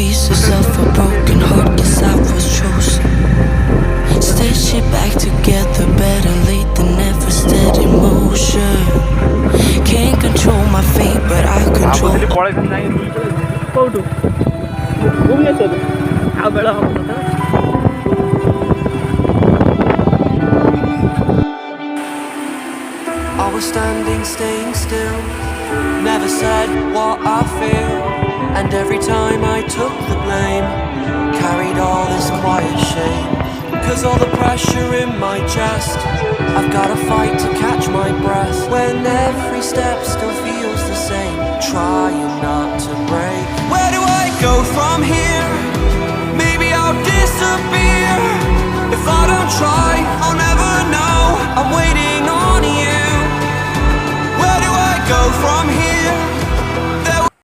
pieces of a broken heart, guess I was chosen. Stitch it back together, better late than never, steady motion. Can't control my fate, but I control. I was standing, staying still, never said what I feel. And every time I took the blame, carried all this quiet shame. Cause all the pressure in my chest, I've gotta fight to catch my breath. When every step still feels the same, trying not to break. Where do I go from here? Maybe I'll disappear if I don't try.